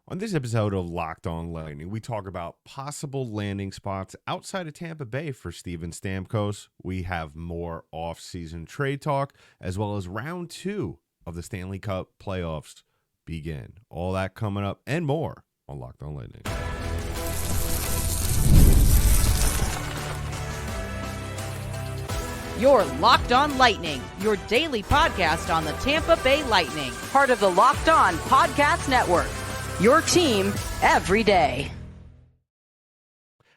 On this episode of Locked On Lightning, we talk about possible landing spots outside of Tampa Bay for Steven Stamkos. We have more off-season trade talk, as well as round 2 of the Stanley Cup playoffs begin. All that coming up and more on Locked On Lightning. You're Locked On Lightning, your daily podcast on the Tampa Bay Lightning, part of the Locked On Podcast Network. Your team every day.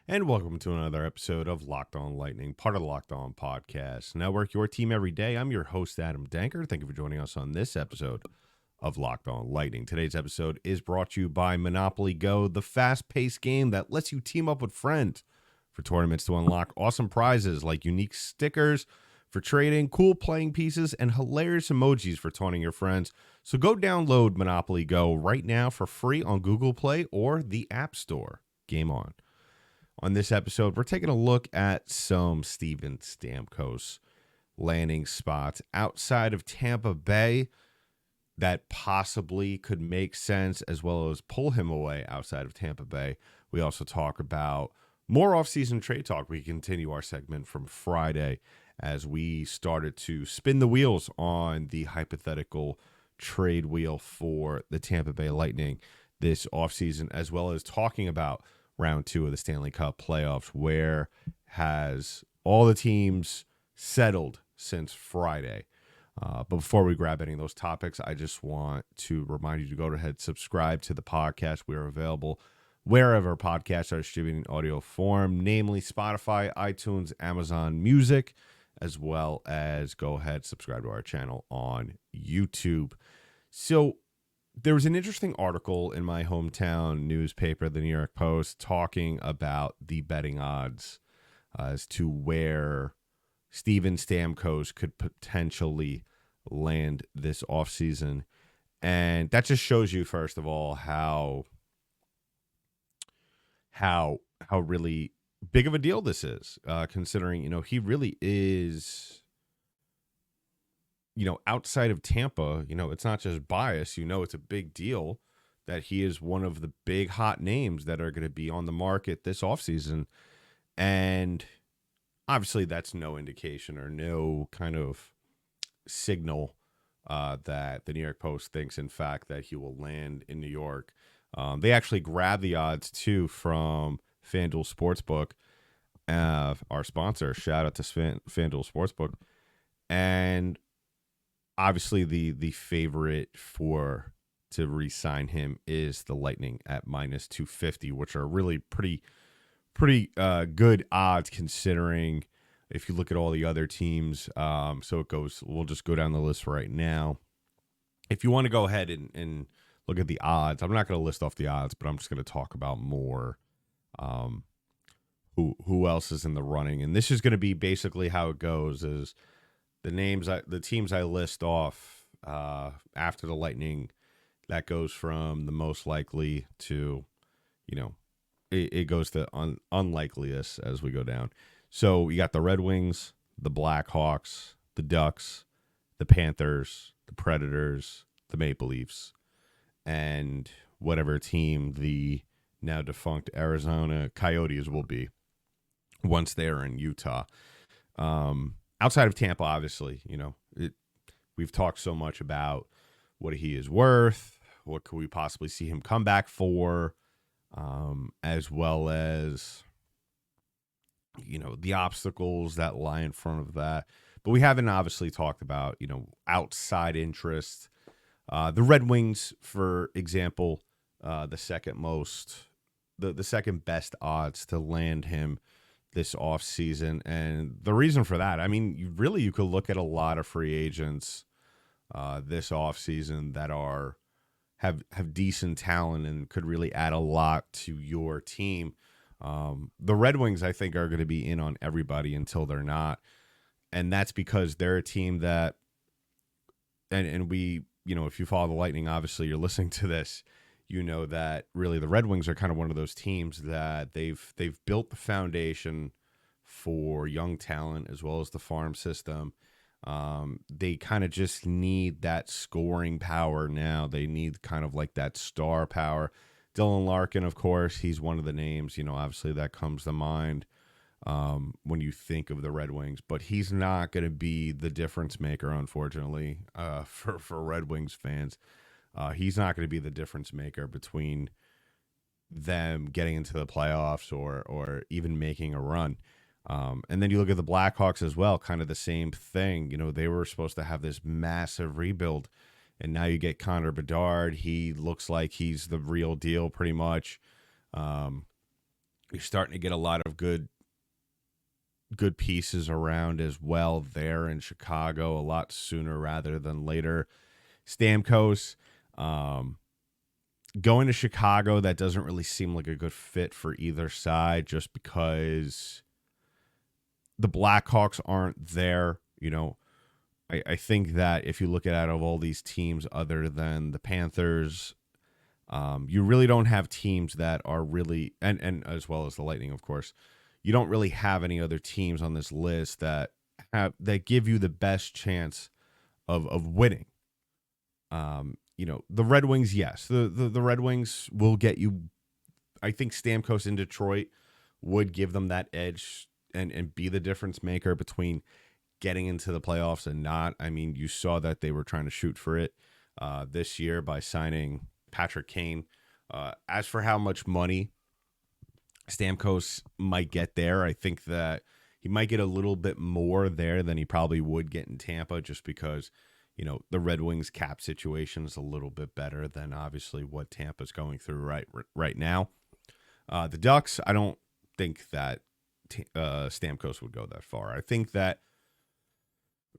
And welcome to another episode of Locked On Lightning, part of the Locked On Podcast Network, your team every day. I'm your host, Adam Danker. Thank you for joining us on this episode of Locked On Lightning. Today's episode is brought to you by Monopoly Go, the fast-paced game that lets you team up with friends for tournaments to unlock awesome prizes like unique stickers for trading, cool playing pieces, and hilarious emojis for taunting your friends. So go download Monopoly Go right now for free on Google Play or the App Store. Game on. On this episode, we're taking a look at some Steven Stamkos landing spots outside of Tampa Bay that possibly could make sense, as well as pull him away outside of Tampa Bay. We also talk about more off-season trade talk. We continue our segment from Friday as we started to spin the wheels on the hypothetical trade wheel for the Tampa Bay Lightning this offseason, as well as talking about round 2 of the Stanley Cup playoffs, where has all the teams settled since Friday. But before we grab any of those topics, I just want to remind you to go ahead, subscribe to the podcast. We are available wherever podcasts are distributed in audio form, namely Spotify, iTunes, Amazon Music, as well as go ahead, subscribe to our channel on YouTube. So there was an interesting article in my hometown newspaper, the New York Post, talking about the betting odds as to where Steven Stamkos could potentially land this offseason. And that just shows you, first of all, how really big of a deal this is, considering, he really is, outside of Tampa, it's not just bias, it's a big deal that he is one of the big hot names that are going to be on the market this offseason. And obviously that's no indication or no kind of signal that the New York Post thinks, in fact, that he will land in New York. They actually grabbed the odds, too, from Fanduel Sportsbook, our sponsor. Shout out to Fanduel Sportsbook. And obviously the favorite to re-sign him is the Lightning at minus 250, which are really pretty good odds, considering if you look at all the other teams. We'll just go down the list right now. If you want to go ahead and look at the odds, I'm not going to list off the odds, but I'm just going to talk about more who else is in the running. And this is going to be basically how it goes, is the teams I list off after the Lightning, that goes from the most likely to, it goes to unlikeliest as we go down. So you got the Red Wings, the Blackhawks, the Ducks, the Panthers, the Predators, the Maple Leafs, and whatever team the now defunct Arizona Coyotes will be once they're in Utah. Outside of Tampa, obviously, we've talked so much about what he is worth, what could we possibly see him come back for, as well as, the obstacles that lie in front of that. But we haven't obviously talked about, outside interest. The Red Wings, for example, the second best odds to land him this offseason. And the reason for that, you could look at a lot of free agents this offseason that have decent talent and could really add a lot to your team. The Red Wings, I think, are going to be in on everybody until they're not. And that's because they're a team that, and we, if you follow the Lightning, obviously you're listening to this, that really the Red Wings are kind of one of those teams that they've built the foundation for young talent as well as the farm system. They kind of just need that scoring power now. They need kind of like that star power Dylan Larkin, of course, he's one of the names, obviously that comes to mind when you think of the Red Wings, but he's not going to be the difference maker, unfortunately, for Red Wings fans. He's not going to be the difference maker between them getting into the playoffs or even making a run. And then you look at the Blackhawks as well, kind of the same thing. They were supposed to have this massive rebuild, and now you get Connor Bedard. He looks like he's the real deal pretty much. You're starting to get a lot of good pieces around as well there in Chicago a lot sooner rather than later. Stamkos, going to Chicago, that doesn't really seem like a good fit for either side just because the Blackhawks aren't there. I think that if you look at out of all these teams other than the Panthers, you really don't have teams that are really, and as well as the Lightning, of course, you don't really have any other teams on this list that give you the best chance of winning. The Red Wings, yes, the Red Wings will get you. I think Stamkos in Detroit would give them that edge and be the difference maker between getting into the playoffs and not. I mean, you saw that they were trying to shoot for it this year by signing Patrick Kane. As for how much money Stamkos might get there, I think that he might get a little bit more there than he probably would get in Tampa just because, the Red Wings cap situation is a little bit better than obviously what Tampa's going through right now. The Ducks, I don't think that Stamkos would go that far. I think that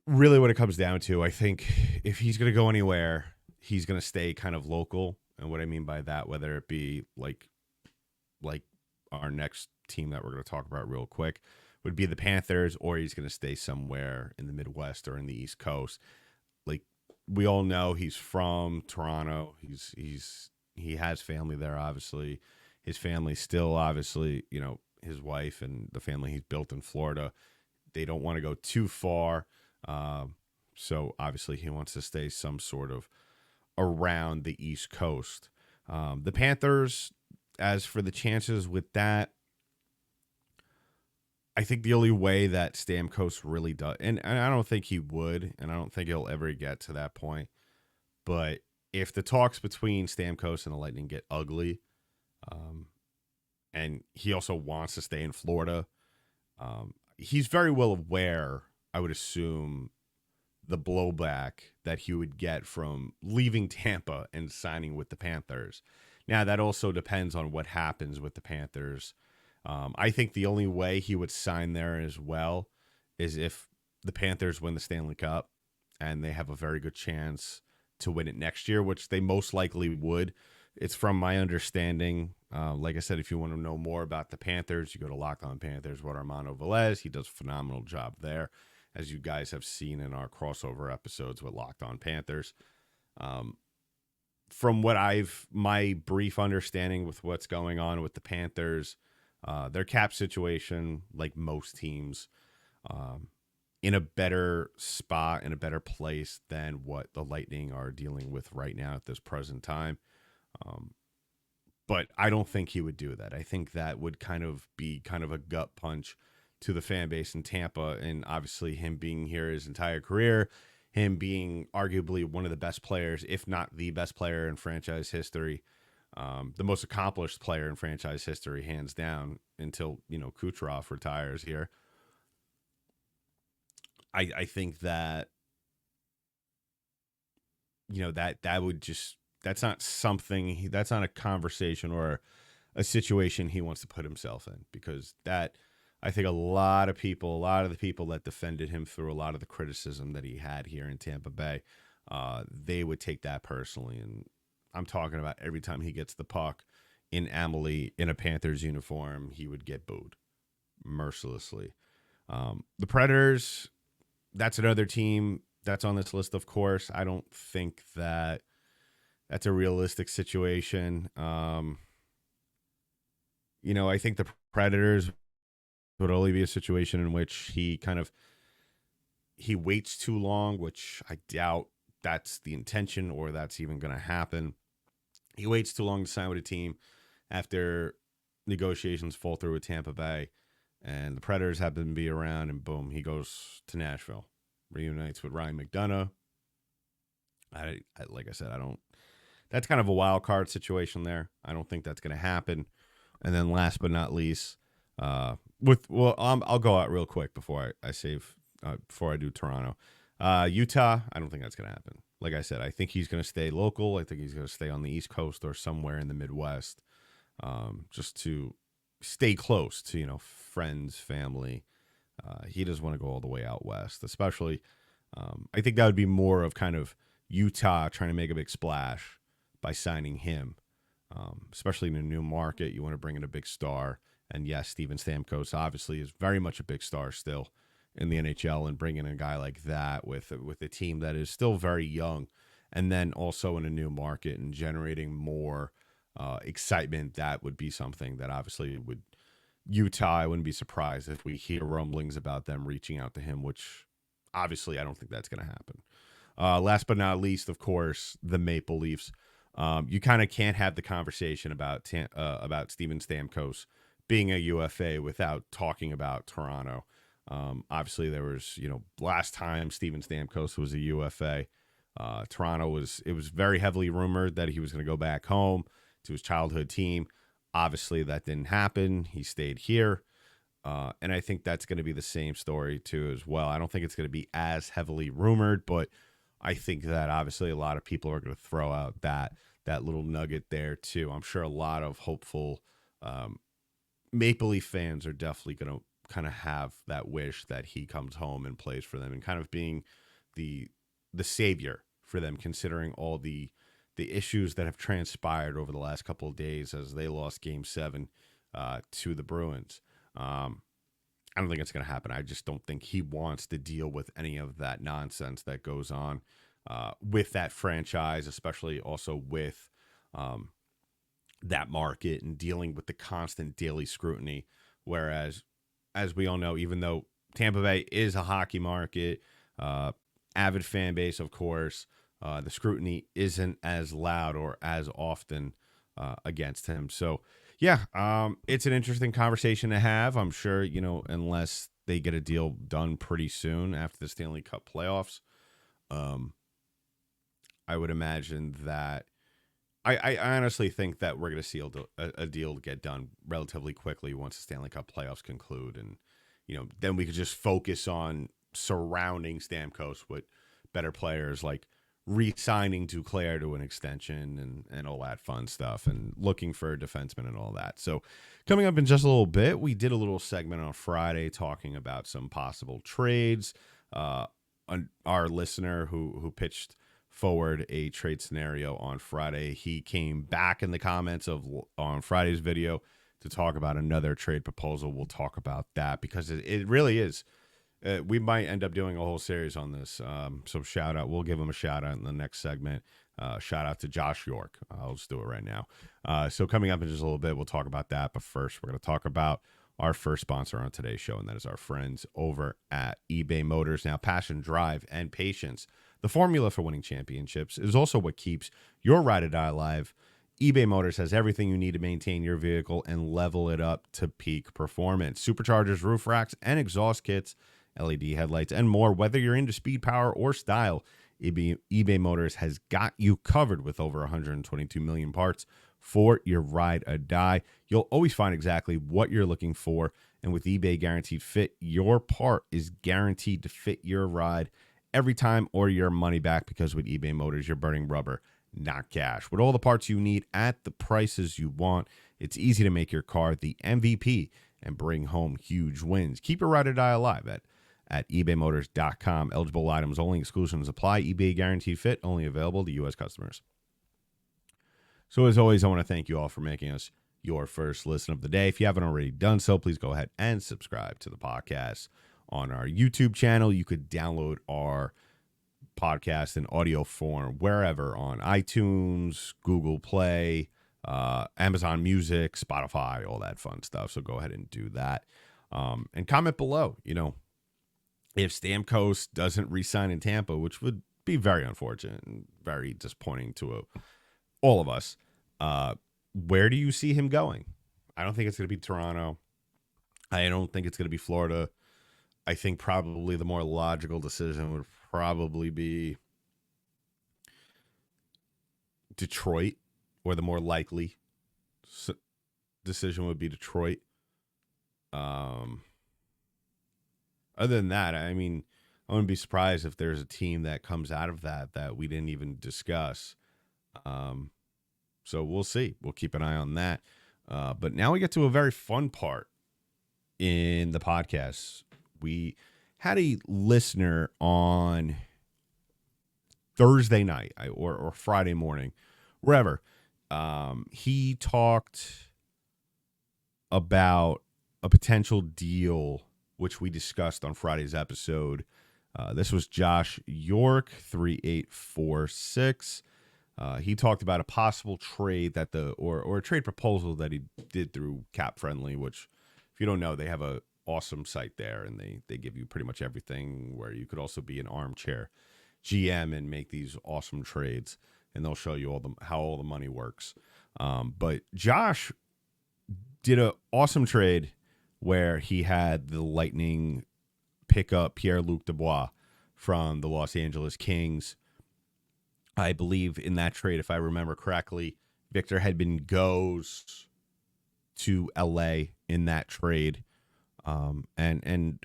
really what it comes down to, I think if he's going to go anywhere, he's going to stay kind of local. And what I mean by that, whether it be like our next team that we're going to talk about real quick would be the Panthers, or he's going to stay somewhere in the Midwest or in the East Coast. Like we all know, he's from Toronto. He has family there, obviously. His family still, obviously, his wife and the family he's built in Florida, they don't want to go too far. So obviously he wants to stay some sort of around the East Coast. The Panthers, as for the chances with that, I think the only way that Stamkos really does, and I don't think he would, and I don't think he'll ever get to that point, but if the talks between Stamkos and the Lightning get ugly, and he also wants to stay in Florida, he's very well aware, I would assume, the blowback that he would get from leaving Tampa and signing with the Panthers. Now, that also depends on what happens with the Panthers. I think the only way he would sign there as well is if the Panthers win the Stanley Cup and they have a very good chance to win it next year, which they most likely would. It's from my understanding. Like I said, if you want to know more about the Panthers, you go to Locked On Panthers with Armando Velez. He does a phenomenal job there, as you guys have seen in our crossover episodes with Locked On Panthers. From what my brief understanding with what's going on with the Panthers, their cap situation, like most teams, in a better spot, in a better place than what the Lightning are dealing with right now at this present time. But I don't think he would do that. I think that would kind of be kind of a gut punch to the fan base in Tampa. And obviously him being here his entire career, him being arguably one of the best players, if not the best player in franchise history, the most accomplished player in franchise history, hands down, until, Kucherov retires here. I think that, that would just, that's not something, that's not a conversation or a situation he wants to put himself in, because that, I think a lot of the people that defended him through a lot of the criticism that he had here in Tampa Bay, they would take that personally. And I'm talking about every time he gets the puck in Amalie in a Panthers uniform, he would get booed mercilessly. The Predators, that's another team that's on this list, of course. I don't think that that's a realistic situation. I think the Predators would only be a situation in which he waits too long, which I doubt that's the intention or that's even going to happen. He waits too long to sign with a team after negotiations fall through with Tampa Bay, and the Predators happen to be around, and boom, he goes to Nashville, reunites with Ryan McDonough. Like I said, I don't. That's kind of a wild card situation there. I don't think that's going to happen. And then last but not least, I'll go out real quick before before I do Toronto. Utah, I don't think that's going to happen. Like I said, I think he's going to stay local. I think he's going to stay on the East Coast or somewhere in the Midwest, just to stay close to, friends, family. He doesn't want to go all the way out west, especially. I think that would be more of kind of Utah trying to make a big splash by signing him, especially in a new market. You want to bring in a big star. And yes, Steven Stamkos obviously is very much a big star still in the NHL, and bringing a guy like that with a team that is still very young, and then also in a new market and generating more excitement, that would be something that obviously would Utah. I wouldn't be surprised if we hear rumblings about them reaching out to him, which obviously I don't think that's going to happen. Last but not least, of course, the Maple Leafs. You kind of can't have the conversation about Steven Stamkos being a UFA without talking about Toronto. Obviously, there was, last time Steven Stamkos was a UFA, Toronto it was very heavily rumored that he was going to go back home to his childhood team. Obviously, that didn't happen. He stayed here. And I think that's going to be the same story, too, as well. I don't think it's going to be as heavily rumored, but I think that obviously a lot of people are going to throw out that little nugget there, too. I'm sure a lot of hopeful Maple Leaf fans are definitely going to kind of have that wish that he comes home and plays for them, and kind of being the savior for them, considering all the issues that have transpired over the last couple of days as they lost Game 7 to the Bruins. I don't think it's going to happen. I just don't think he wants to deal with any of that nonsense that goes on with that franchise, especially also with that market and dealing with the constant daily scrutiny. Whereas, as we all know, even though Tampa Bay is a hockey market, avid fan base, of course, the scrutiny isn't as loud or as often against him. So, yeah, it's an interesting conversation to have. I'm sure, unless they get a deal done pretty soon after the Stanley Cup playoffs, I would imagine that I honestly think that we're going to see a deal get done relatively quickly once the Stanley Cup playoffs conclude. And, then we could just focus on surrounding Stamkos with better players, like re-signing Duclair to an extension and all that fun stuff, and looking for a defenseman and all that. So coming up in just a little bit, we did a little segment on Friday talking about some possible trades. Our listener who pitched forward a trade scenario on Friday, he came back in the comments on Friday's video to talk about another trade proposal. We'll talk about that because it really is. We might end up doing a whole series on this. So shout out. We'll give him a shout out in the next segment. Shout out to Josh York. I'll just do it right now. So coming up in just a little bit, we'll talk about that. But first, we're going to talk about our first sponsor on today's show, and that is our friends over at eBay Motors. Now, passion, drive, and patience, the formula for winning championships, is also what keeps your ride or die alive. eBay Motors has everything you need to maintain your vehicle and level it up to peak performance. Superchargers, roof racks, and exhaust kits, LED headlights, and more. Whether you're into speed, power, or style, eBay Motors has got you covered with over 122 million parts for your ride or die. You'll always find exactly what you're looking for, and with eBay Guaranteed Fit, your part is guaranteed to fit your ride every time or your money back, because with eBay Motors, you're burning rubber, not cash. With all the parts you need at the prices you want, it's easy to make your car the MVP and bring home huge wins. Keep your ride or die alive at ebaymotors.com. Eligible items only. Exclusions apply. eBay Guaranteed Fit only available to U.S. customers. So as always, I want to thank you all for making us your first listen of the day. If you haven't already done so, please go ahead and subscribe to the podcast on our YouTube channel. You could download our podcast in audio form wherever, on iTunes, Google Play, Amazon Music, Spotify, all that fun stuff. So go ahead and do that. And comment below, if Stamkos doesn't re-sign in Tampa, which would be very unfortunate and very disappointing to all of us. Where do you see him going? I don't think it's going to be Toronto. I don't think it's going to be Florida. I think probably the more logical decision would probably be Detroit, or the more likely decision would be Detroit. Other than that, I mean, I wouldn't be surprised if there's a team that comes out of that we didn't even discuss. So we'll see. We'll keep an eye on that. But now we get to a very fun part in the podcast. We had a listener on Thursday night or Friday morning, wherever. He talked about a potential deal, which we discussed on Friday's episode. This was Josh York, 3846. He talked about a possible trade that or a trade proposal that he did through Cap Friendly, which, if you don't know, they have a awesome site there, and they give you pretty much everything, where you could also be an Armchair GM and make these awesome trades, and they'll show you how all the money works. But Josh did an awesome trade where he had the Lightning pick up Pierre-Luc Dubois from the Los Angeles Kings. I believe in that trade, if I remember correctly, Victor Hedman goes to LA in that trade. And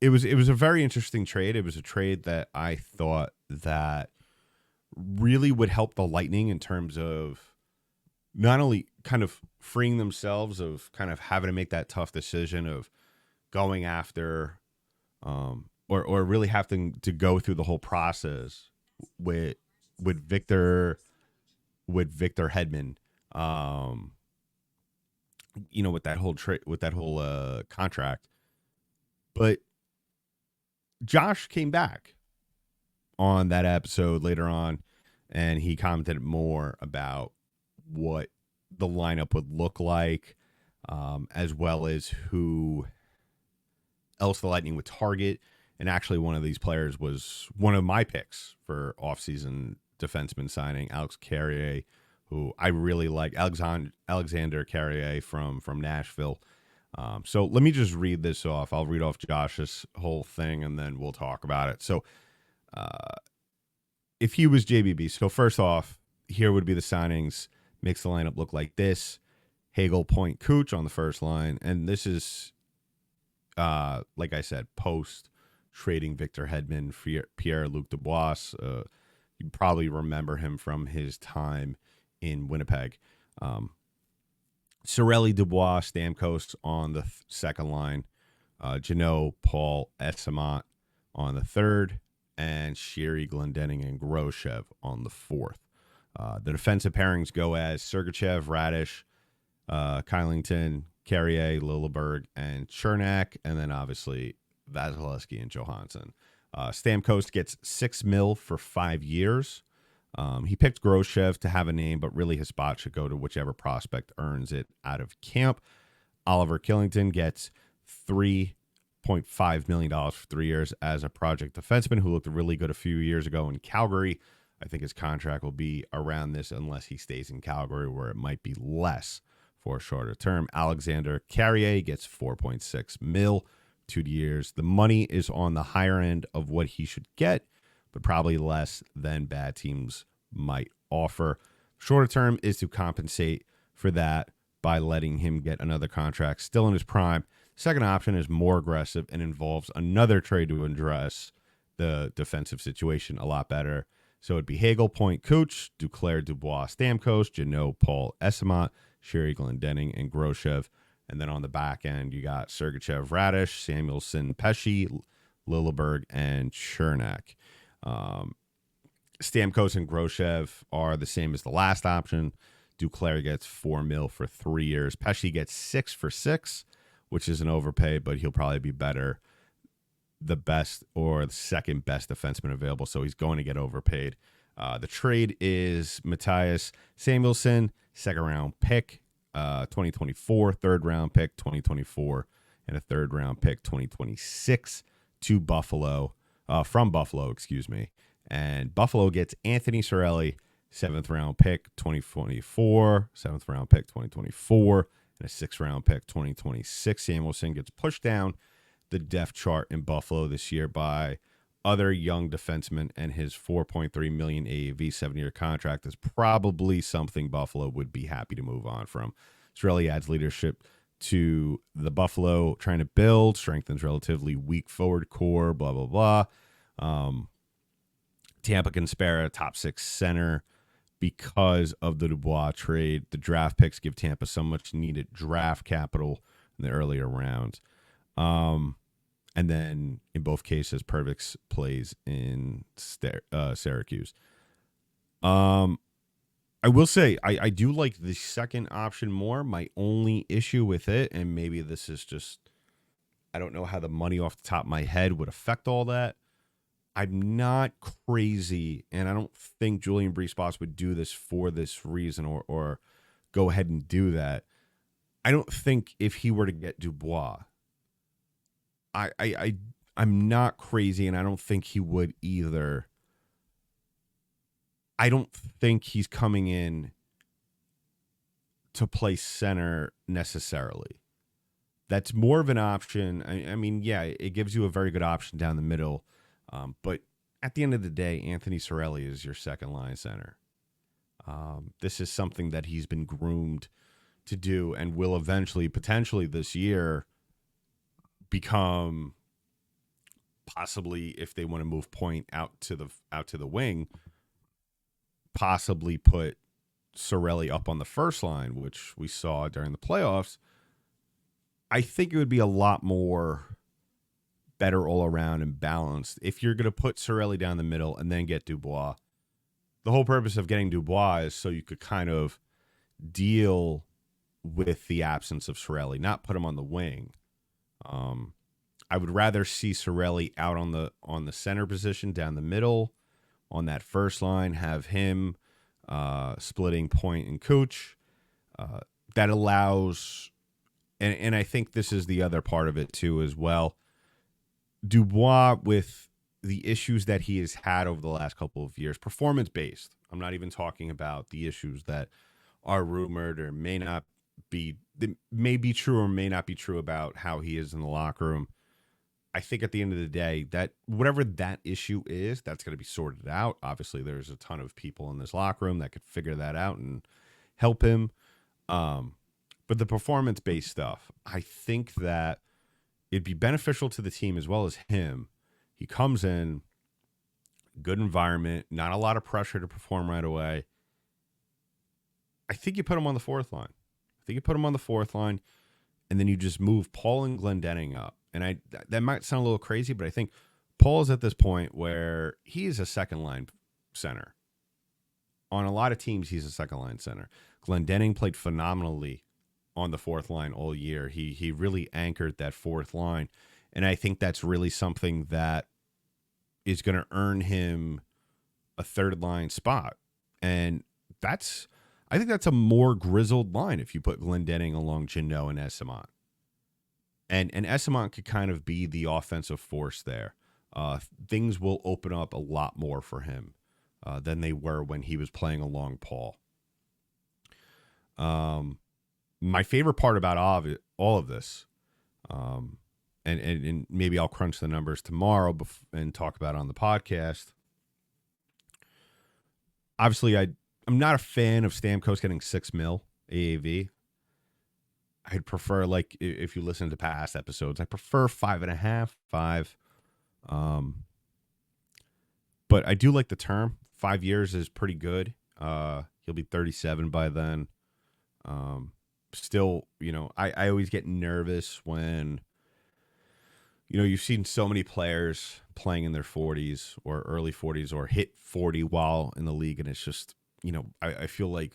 it was a very interesting trade. It was a trade that I thought that really would help the Lightning in terms of not only kind of freeing themselves of kind of having to make that tough decision of going after, or really having to go through the whole process with Victor Hedman, with that whole contract. But Josh came back on that episode later on, and he commented more about what the lineup would look like, as well as who else the Lightning would target. And actually, one of these players was one of my picks for offseason defenseman signing, Alex Carrier, who I really like, Alexander Carrier from Nashville. So let me just read this off. I'll read off Josh's whole thing, and then we'll talk about it. So if he was JBB, so first off, here would be the signings. Makes the lineup look like this. Hagel, Point, Cooch on the first line. And this is, like I said, post trading Victor Hedman for Pierre-Luc Dubois. You probably remember him from his time in Winnipeg. Cirelli, Dubois, Stamkos on the second line. Jeannot, Paul, Esamont on the third. And Sherry, Glendening, and Groshev on the fourth. The defensive pairings go as Sergachev, Radish, Kylington, Carrier, Lilleberg, and Chernak. And then obviously Vasilevsky and Johansson. Stamkos gets $6 million for 5 years. He picked Groshev to have a name, but really his spot should go to whichever prospect earns it out of camp. Oliver Kylington gets $3.5 million for 3 years as a project defenseman who looked really good a few years ago in Calgary. I think his contract will be around this unless he stays in Calgary, where it might be less for a shorter term. Alexander Carrier gets $4.6 million, 2 years. The money is on the higher end of what he should get, but probably less than bad teams might offer. Shorter term is to compensate for that by letting him get another contract still in his prime. Second option is more aggressive and involves another trade to address the defensive situation a lot better. So it'd be Hagel, Point, Cooch, Duclair, Dubois, Stamkos, Jeannot, Paul, Esamont, Sherry, Glendening, and Groshev. And then on the back end, you got Sergachev, Radish, Samuelson, Pesci, Lilleberg, and Chernak. Stamkos and Groshev are the same as the last option. Duclair gets $4 million for 3 years. Pesci gets $6 for 6, which is an overpay, but he'll probably be better, the best or the second best defenseman available, so he's going to get overpaid. The trade is Matthias Samuelson, second-round pick, 2024, third-round pick, 2024, and a third-round pick, 2026, to Buffalo, from Buffalo, excuse me. And Buffalo gets Anthony Cirelli, 7th round pick 2024, 7th round pick 2024, and a 6th round pick 2026. Samuelson gets pushed down the depth chart in Buffalo this year by other young defensemen, and his $4.3 million AAV 7-year contract is probably something Buffalo would be happy to move on from. Cirelli adds leadership to the Buffalo trying to build, strengthens relatively weak forward core, blah, blah, blah. Tampa can spare a top 6 center because of the Dubois trade. The draft picks give Tampa so much needed draft capital in the earlier rounds. And then in both cases, Purvix plays in Syracuse. I will say I do like the second option more. My only issue with it, and maybe this is just, I don't know how the money off the top of my head would affect all that. I'm not crazy, and I don't think Julian Brees would do this for this reason or go ahead and do that. I don't think if he were to get Dubois, I'm not crazy, and I don't think he would either. I don't think he's coming in to play center necessarily. That's more of an option. I mean, yeah, it gives you a very good option down the middle. But at the end of the day, Anthony Cirelli is your second-line center. This is something that he's been groomed to do and will eventually, potentially this year, become possibly, if they want to move Point out to the wing, possibly put Cirelli up on the first line, which we saw during the playoffs. I think it would be a lot more better all around and balanced if you're going to put Cirelli down the middle and then get Dubois. The whole purpose of getting Dubois is so you could kind of deal with the absence of Cirelli, not put him on the wing. I would rather see Cirelli out on the center position down the middle on that first line, have him splitting Point and Cooch. That allows, and I think this is the other part of it too as well, Dubois, with the issues that he has had over the last couple of years, performance-based. I'm not even talking about the issues that are rumored or may not be, that may be true or may not be true about how he is in the locker room. I think at the end of the day, that whatever that issue is, that's going to be sorted out. Obviously, there's a ton of people in this locker room that could figure that out and help him. But the performance-based stuff, I think that it'd be beneficial to the team as well as him. He comes in, good environment, not a lot of pressure to perform right away. I think you put him on the fourth line. And then you just move Paul and Glendening up. And that might sound a little crazy, but I think Paul is at this point where he is a second-line center. On a lot of teams, he's a second-line center. Glendening played phenomenally on the fourth line all year. He really anchored that fourth line. And I think that's really something that is going to earn him a third-line spot. And I think that's a more grizzled line if you put Glendening along Jeannot and Esamont. And Esamont could kind of be the offensive force there. Things will open up a lot more for him than they were when he was playing along Paul. My favorite part about all of this, and maybe I'll crunch the numbers tomorrow and talk about it on the podcast. Obviously, I'm not a fan of Stamkos getting $6 million AAV. I'd prefer, like, if you listen to past episodes, I prefer 5.5, 5. But I do like the term. 5 years is pretty good. He'll be 37 by then. Still, I always get nervous when, you've seen so many players playing in their 40s or early 40s or hit 40 while in the league. And it's just, I feel like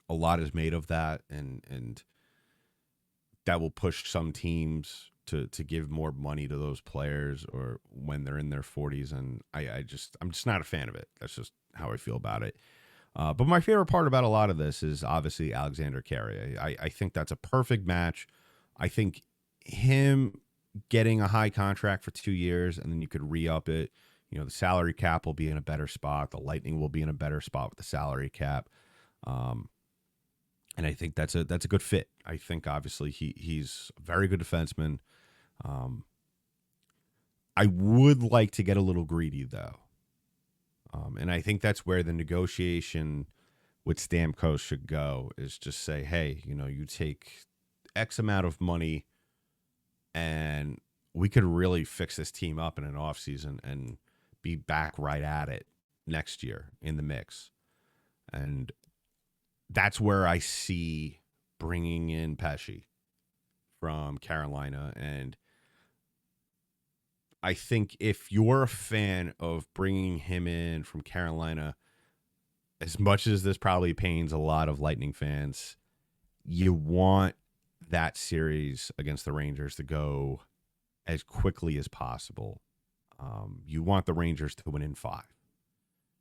a lot is made of that. And that will push some teams to give more money to those players or when they're in their 40s. And I'm just not a fan of it. That's just how I feel about it. But my favorite part about a lot of this is obviously Alexander Carrier. I think that's a perfect match. I think him getting a high contract for 2 years and then you could re-up it, The salary cap will be in a better spot. The Lightning will be in a better spot with the salary cap. And I think that's a good fit. I think obviously he's a very good defenseman. I would like to get a little greedy though. And I think that's where the negotiation with Stamkos should go, is just say, hey, you take X amount of money and we could really fix this team up in an offseason and be back right at it next year in the mix. And that's where I see bringing in Pesci from Carolina. And I think if you're a fan of bringing him in from Carolina, as much as this probably pains a lot of Lightning fans, you want that series against the Rangers to go as quickly as possible. You want the Rangers to win in 5.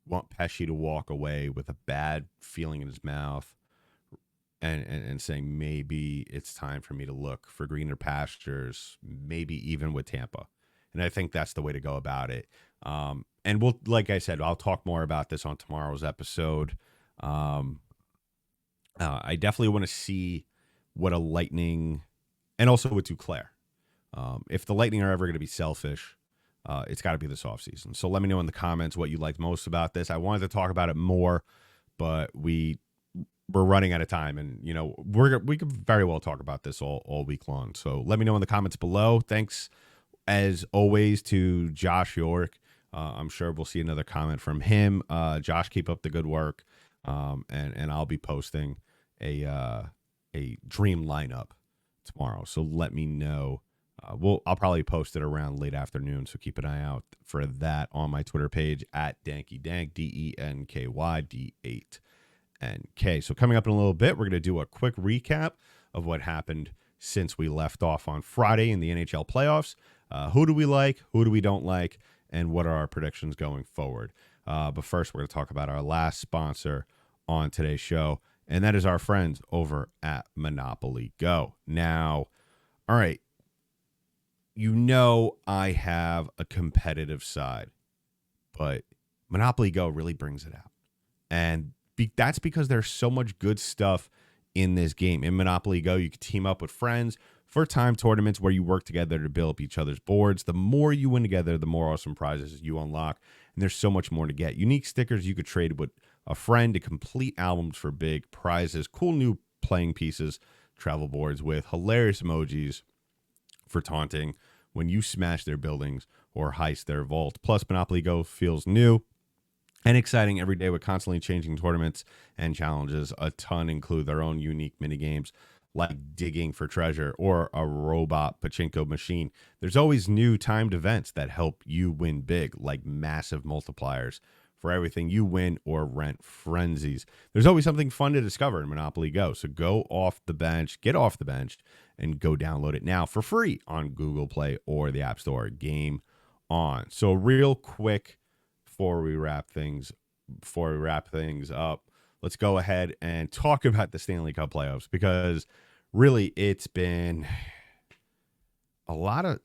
You want Pesci to walk away with a bad feeling in his mouth and saying, maybe it's time for me to look for greener pastures, maybe even with Tampa. And I think that's the way to go about it. And we'll, like I said, I'll talk more about this on tomorrow's episode. I definitely want to see what a Lightning, and also with Duclair. If the Lightning are ever going to be selfish, it's got to be this offseason. So let me know in the comments what you liked most about this. I wanted to talk about it more, but we're running out of time, and we could very well talk about this all week long. So let me know in the comments below. Thanks as always to Josh York. I'm sure we'll see another comment from him. Josh, keep up the good work, and I'll be posting a dream lineup tomorrow. So let me know. I'll probably post it around late afternoon, so keep an eye out for that on my Twitter page at DankyDank, DENKYD8NK. So coming up in a little bit, we're going to do a quick recap of what happened since we left off on Friday in the NHL playoffs. Who do we like? Who do we don't like? And what are our predictions going forward? But first, we're going to talk about our last sponsor on today's show, and that is our friends over at Monopoly Go. Now, all right, I have a competitive side, but Monopoly Go really brings it out. And that's because there's so much good stuff in this game. In Monopoly Go, you can team up with friends for time tournaments where you work together to build up each other's boards. The more you win together, the more awesome prizes you unlock. And there's so much more to get. Unique stickers you could trade with a friend to complete albums for big prizes, cool new playing pieces, travel boards with hilarious emojis for taunting when you smash their buildings or heist their vault. Plus, Monopoly Go feels new and exciting every day with constantly changing tournaments and challenges. A ton include their own unique minigames like digging for treasure or a robot pachinko machine. There's always new timed events that help you win big, like massive multipliers for everything you win or rent frenzies. There's always something fun to discover in Monopoly Go. So get off the bench, and go download it now for free on Google Play or the App Store. Game on. So real quick, before we wrap things up, let's go ahead and talk about the Stanley Cup playoffs, because really it's been a lot of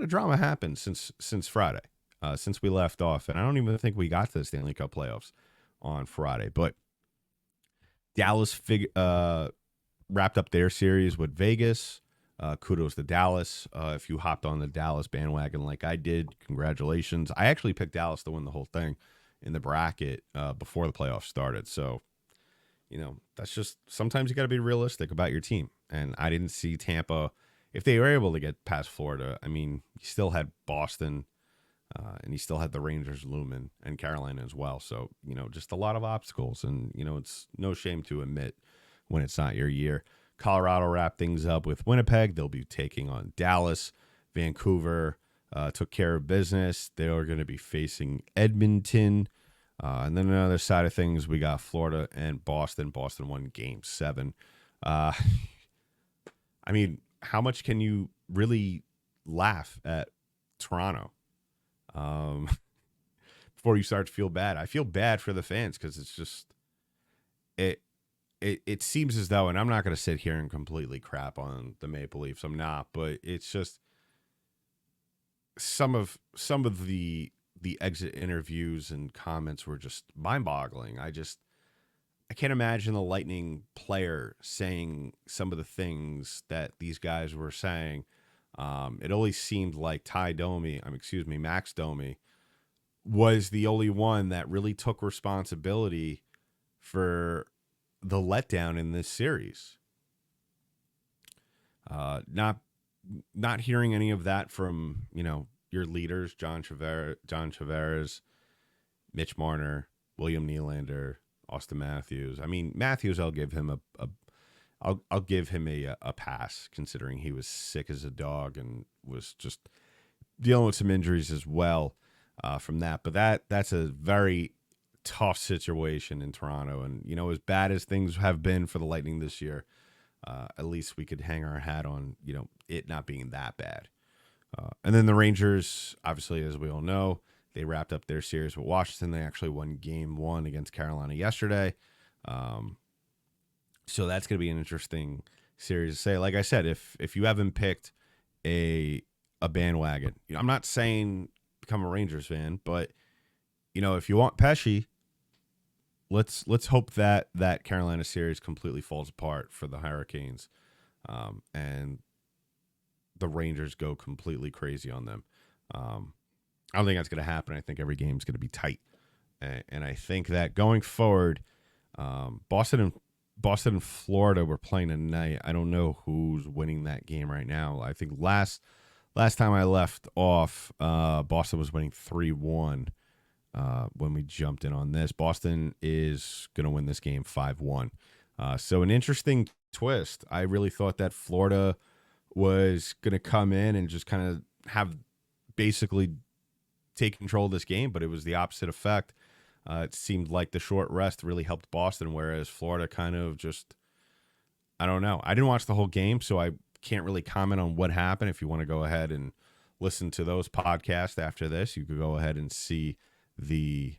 drama happened since Friday, since we left off, and I don't even think we got to the Stanley Cup playoffs on Friday. But Dallas wrapped up their series with Vegas. Kudos to Dallas. If you hopped on the Dallas bandwagon like I did, congratulations. I actually picked Dallas to win the whole thing in the bracket before the playoffs started. So, that's just, sometimes you got to be realistic about your team. And I didn't see Tampa, if they were able to get past Florida. I mean, you still had Boston, and you still had the Rangers looming, and Carolina as well. So, just a lot of obstacles. And, it's no shame to admit when it's not your year. Colorado wrapped things up with Winnipeg. They'll be taking on Dallas. Vancouver took care of business. They are going to be facing Edmonton. And then on the other side of things, we got Florida and Boston. Boston won Game 7. I mean, how much can you really laugh at Toronto before you start to feel bad? I feel bad for the fans, because it's just it seems as though, and I'm not going to sit here and completely crap on the Maple Leafs. I'm not, but it's just some of the the exit interviews and comments were just mind-boggling. I can't imagine the Lightning player saying some of the things that these guys were saying. It always seemed like Max Domi was the only one that really took responsibility for the letdown in this series. Not hearing any of that from, your leaders, John Tavares, Mitch Marner, William Nylander, Austin Matthews. I mean, Matthews, I'll give him I'll give him a pass, considering he was sick as a dog and was just dealing with some injuries as well from that. But that's a very tough situation in Toronto. And, as bad as things have been for the Lightning this year, at least we could hang our hat on, it not being that bad. And then the Rangers, obviously, as we all know, they wrapped up their series with Washington. They actually won Game 1 against Carolina yesterday. So that's going to be an interesting series to say. Like I said, if you haven't picked a bandwagon, I'm not saying become a Rangers fan, but if you want Pesci, let's hope that Carolina series completely falls apart for the Hurricanes, and the Rangers go completely crazy on them. I don't think that's going to happen. I think every game's going to be tight, and I think that going forward, Boston and Florida were playing tonight. I don't know who's winning that game right now. I think last time I left off, Boston was winning 3-1 when we jumped in on this. Boston is going to win this game 5-1. So an interesting twist. I really thought that Florida was going to come in and just kind of have basically take control of this game, but it was the opposite effect. It seemed like the short rest really helped Boston, whereas Florida kind of just, I don't know. I didn't watch the whole game, so I can't really comment on what happened. If you want to go ahead and listen to those podcasts after this, you could go ahead and see the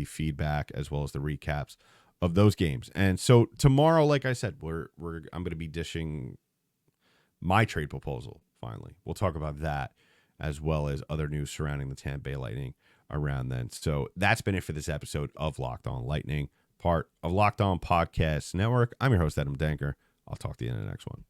feedback as well as the recaps of those games. And so tomorrow, like I said, I'm going to be dishing my trade proposal. Finally, we'll talk about that as well as other news surrounding the Tampa Bay Lightning around then. So that's been it for this episode of Locked On Lightning, part of Locked On Podcast Network. I'm your host, Adam Danker. I'll talk to you in the next one.